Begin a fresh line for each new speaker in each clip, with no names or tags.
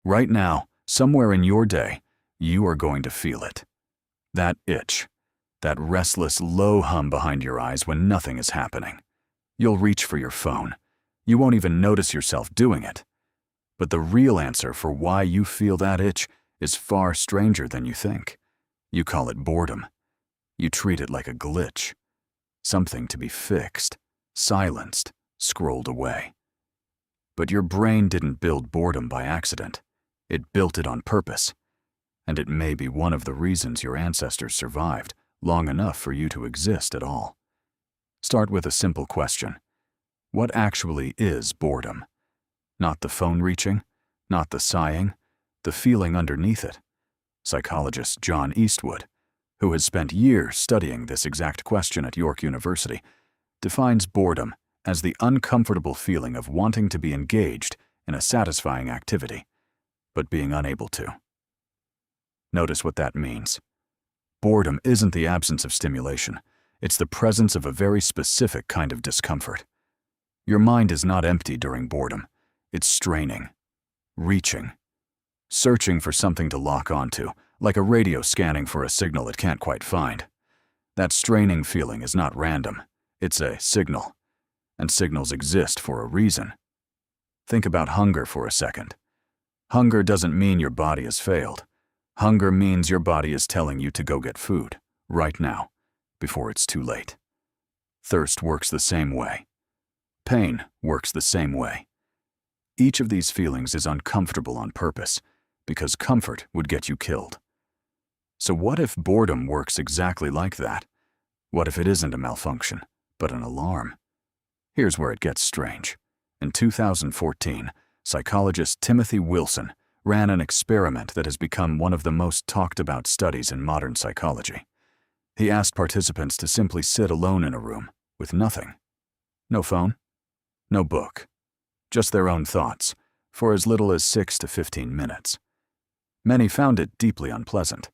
Right now, somewhere in your day, you are going to feel it. That itch, that restless, low hum behind your eyes when nothing is happening. You'll reach for your phone. You won't even notice yourself doing it. But the real answer for why you feel that itch is far stranger than you think. You call it boredom. You treat it like a glitch. Something to be fixed, silenced, scrolled away. But your brain didn't build boredom by accident. It built it on purpose. And it may be one of the reasons your ancestors survived long enough for you to exist at all. Start with a simple question. What actually is boredom? Not the phone reaching, not the sighing, the feeling underneath it. Psychologist John Eastwood, who has spent years studying this exact question at York University, defines boredom as the uncomfortable feeling of wanting to be engaged in a satisfying activity, but being unable to. Notice what that means. Boredom isn't the absence of stimulation. It's the presence of a very specific kind of discomfort. Your mind is not empty during boredom. It's straining, reaching, searching for something to lock onto, like a radio scanning for a signal it can't quite find. That straining feeling is not random. It's a signal, and signals exist for a reason. Think about hunger for a second. Hunger doesn't mean your body has failed. Hunger means your body is telling you to go get food, right now, before it's too late. Thirst works the same way. Pain works the same way. Each of these feelings is uncomfortable on purpose, because comfort would get you killed. So what if boredom works exactly like that? What if it isn't a malfunction, but an alarm? Here's where it gets strange. In 2014, psychologist Timothy Wilson ran an experiment that has become one of the most talked about studies in modern psychology. He asked participants to simply sit alone in a room with nothing. No phone, no book, just their own thoughts, for as little as 6 to 15 minutes. Many found it deeply unpleasant.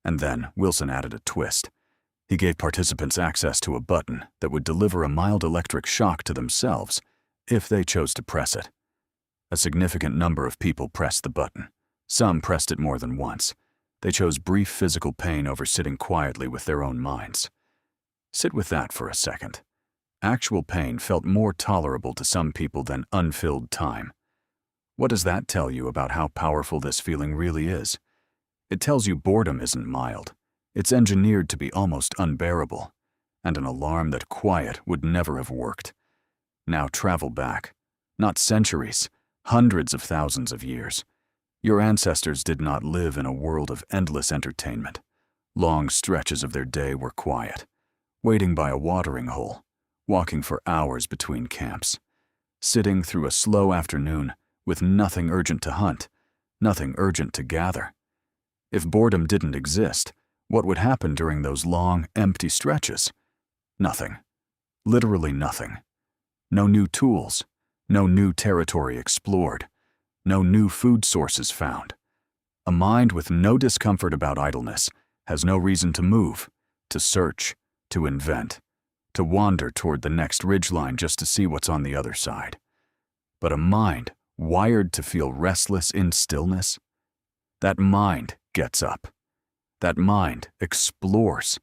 And then Wilson added a twist. He gave participants access to a button that would deliver a mild electric shock to themselves if they chose to press it. A significant number of people pressed the button. Some pressed it more than once. They chose brief physical pain over sitting quietly with their own minds. Sit with that for a second. Actual pain felt more tolerable to some people than unfilled time. What does that tell you about how powerful this feeling really is? It tells you boredom isn't mild. It's engineered to be almost unbearable, and an alarm that quiet would never have worked. Now travel back, not centuries, hundreds of thousands of years. Your ancestors did not live in a world of endless entertainment. Long stretches of their day were quiet, waiting by a watering hole, walking for hours between camps, sitting through a slow afternoon with nothing urgent to hunt, nothing urgent to gather. If boredom didn't exist, what would happen during those long, empty stretches? Nothing. Literally nothing. No new tools. No new territory explored. No new food sources found. A mind with no discomfort about idleness has no reason to move, to search, to invent, to wander toward the next ridgeline just to see what's on the other side. But a mind wired to feel restless in stillness, that mind gets up. That mind explores.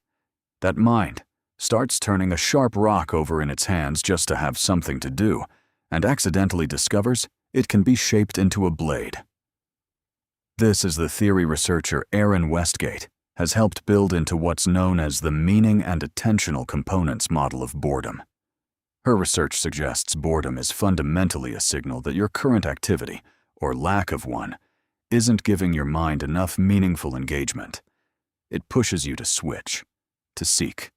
That mind starts turning a sharp rock over in its hands just to have something to do, and accidentally discovers it can be shaped into a blade. This is the theory researcher Erin Westgate has helped build into what's known as the meaning and attentional components model of boredom. Her research suggests boredom is fundamentally a signal that your current activity, or lack of one, isn't giving your mind enough meaningful engagement. It pushes you to switch, to seek,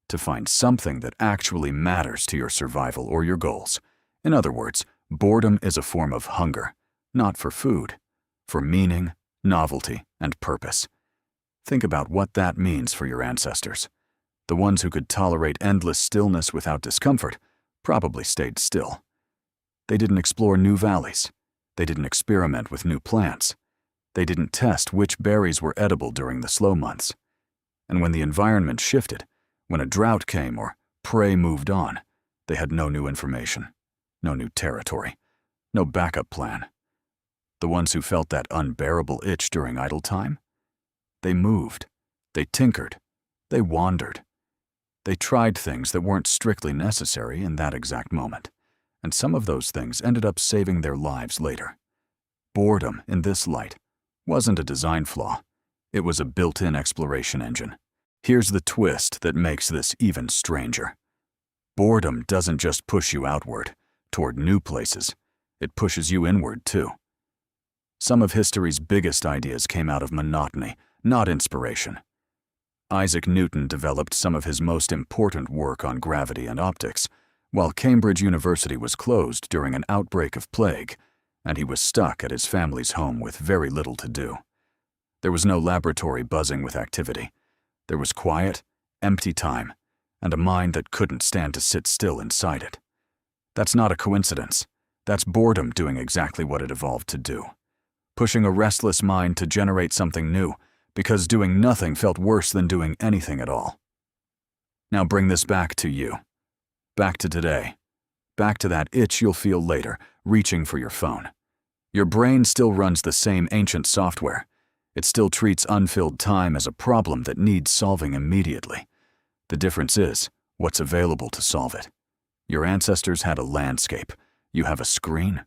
to find something that actually matters to your survival or your goals. In other words, boredom is a form of hunger, not for food, for meaning, novelty, and purpose. Think about what that means for your ancestors. The ones who could tolerate endless stillness without discomfort probably stayed still. They didn't explore new valleys. They didn't experiment with new plants. They didn't test which berries were edible during the slow months. And when the environment shifted, when a drought came or prey moved on, they had no new information, no new territory, no backup plan. The ones who felt that unbearable itch during idle time? They moved. They tinkered. They wandered. They tried things that weren't strictly necessary in that exact moment, and some of those things ended up saving their lives later. Boredom, in this light, wasn't a design flaw. It was a built-in exploration engine. Here's the twist that makes this even stranger. Boredom doesn't just push you outward, toward new places. It pushes you inward, too. Some of history's biggest ideas came out of monotony, not inspiration. Isaac Newton developed some of his most important work on gravity and optics, while Cambridge University was closed during an outbreak of plague, and he was stuck at his family's home with very little to do. There was no laboratory buzzing with activity. There was quiet, empty time, and a mind that couldn't stand to sit still inside it. That's not a coincidence. That's boredom doing exactly what it evolved to do. Pushing a restless mind to generate something new, because doing nothing felt worse than doing anything at all. Now bring this back to you. Back to today. Back to that itch you'll feel later, reaching for your phone. Your brain still runs the same ancient software. It still treats unfilled time as a problem that needs solving immediately. The difference is what's available to solve it. Your ancestors had a landscape. You have a screen.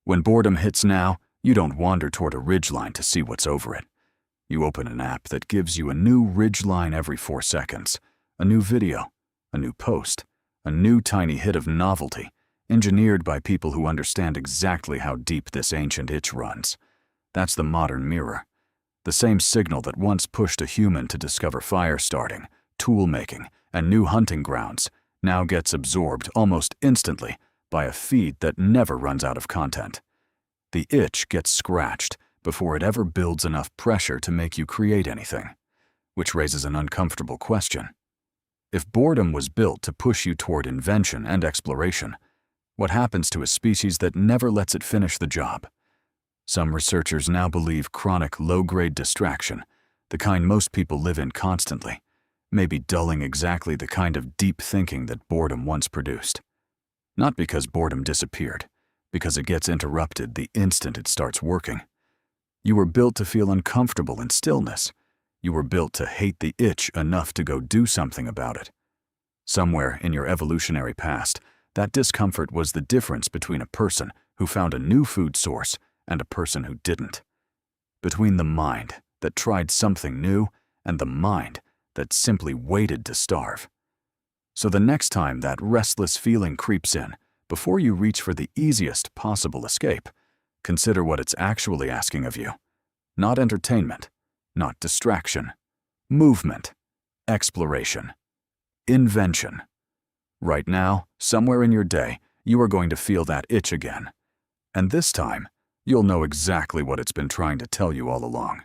When boredom hits now, you don't wander toward a ridgeline to see what's over it. You open an app that gives you a new ridgeline every 4 seconds, a new video, a new post, a new tiny hit of novelty, engineered by people who understand exactly how deep this ancient itch runs. That's the modern mirror. The same signal that once pushed a human to discover fire starting, tool making, and new hunting grounds now gets absorbed almost instantly by a feed that never runs out of content. The itch gets scratched before it ever builds enough pressure to make you create anything, which raises an uncomfortable question. If boredom was built to push you toward invention and exploration, what happens to a species that never lets it finish the job? Some researchers now believe chronic low-grade distraction, the kind most people live in constantly, may be dulling exactly the kind of deep thinking that boredom once produced. Not because boredom disappeared, because it gets interrupted the instant it starts working. You were built to feel uncomfortable in stillness. You were built to hate the itch enough to go do something about it. Somewhere in your evolutionary past, that discomfort was the difference between a person who found a new food source and a person who didn't. Between the mind that tried something new and the mind that simply waited to starve. So the next time that restless feeling creeps in, before you reach for the easiest possible escape, consider what it's actually asking of you. Not entertainment, not distraction, movement, exploration, invention. Right now, somewhere in your day, you are going to feel that itch again. And this time, you'll know exactly what it's been trying to tell you all along.